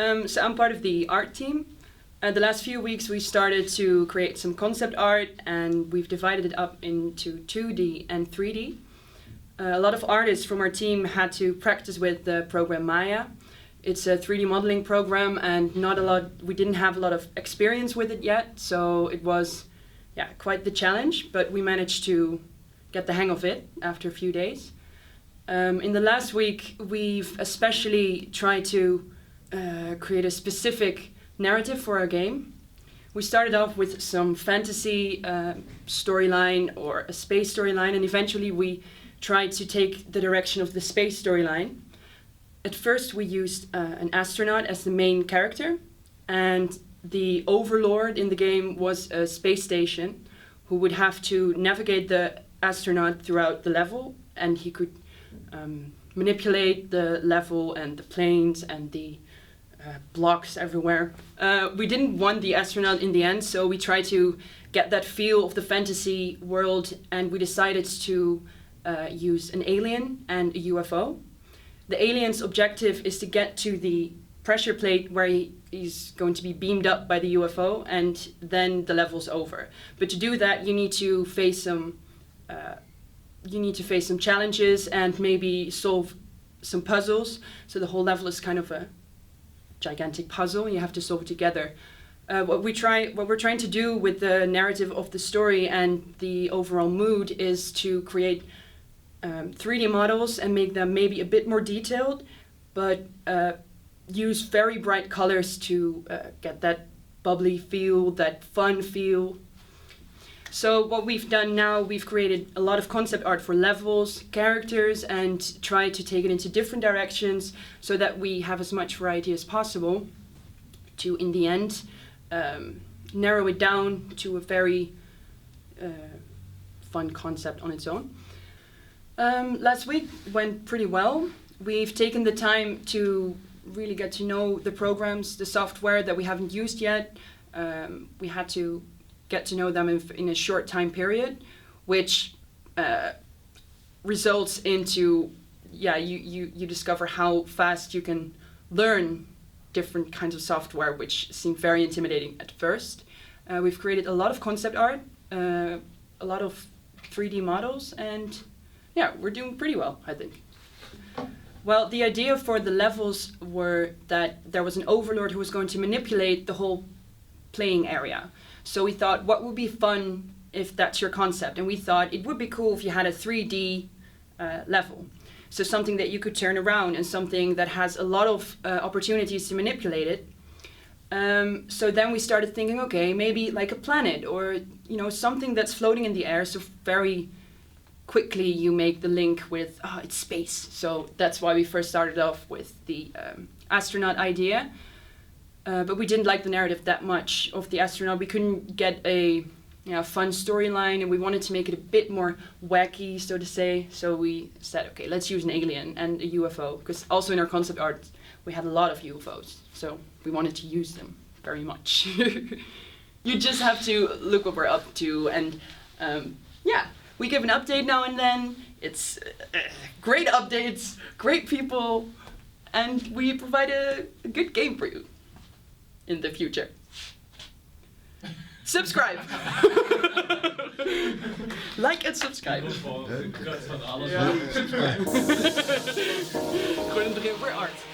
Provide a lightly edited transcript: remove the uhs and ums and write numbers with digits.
So I'm part of the art team. The last few weeks we started to create some concept art, and we've divided it up into 2D and 3D. A lot of artists from our team had to practice with the program Maya. It's a 3D modeling program, and we didn't have a lot of experience with it yet, so it was quite the challenge, but we managed to get the hang of it after a few days. In the last week, we've especially tried to create a specific narrative for our game. We started off with some fantasy storyline or a space storyline, and eventually we tried to take the direction of the space storyline. At first we used an astronaut as the main character, and the overlord in the game was a space station who would have to navigate the astronaut throughout the level, and he could manipulate the level and the planes and the blocks everywhere. We didn't want the astronaut in the end, so we tried to get that feel of the fantasy world, and we decided to use an alien and a UFO. The alien's objective is to get to the pressure plate where he's going to be beamed up by the UFO, and then the level's over. But to do that, you need to face some challenges and maybe solve some puzzles. So the whole level is kind of a gigantic puzzle, and you have to solve it together. What we're trying to do with the narrative of the story and the overall mood is to create 3D models and make them maybe a bit more detailed, but use very bright colors to get that bubbly feel, that fun feel. So what we've done now, we've created a lot of concept art for levels, characters, and tried to take it into different directions so that we have as much variety as possible to, in the end, narrow it down to a very fun concept on its own. Last week went pretty well. We've taken the time to really get to know the programs, the software that we haven't used yet. We had to get to know them in a short time period, which results into, you discover how fast you can learn different kinds of software, which seemed very intimidating at first. We've created a lot of concept art, a lot of 3D models, and we're doing pretty well, I think. Well, the idea for the levels were that there was an overlord who was going to manipulate the whole playing area. So we thought, what would be fun if that's your concept? And we thought it would be cool if you had a 3D level. So something that you could turn around and something that has a lot of opportunities to manipulate it. So then we started thinking, okay, maybe like a planet or something that's floating in the air. So very quickly you make the link with, it's space. So that's why we first started off with the astronaut idea. But we didn't like the narrative that much of the astronaut. We couldn't get a fun storyline, and we wanted to make it a bit more wacky, so to say. So we said, okay, let's use an alien and a UFO, because also in our concept art we had a lot of UFOs, so we wanted to use them very much. You just have to look what we're up to, and we give an update now and then. It's great updates, great people, and we provide a good game for you in the future. Subscribe! Like and subscribe. Gewoon erin voor art.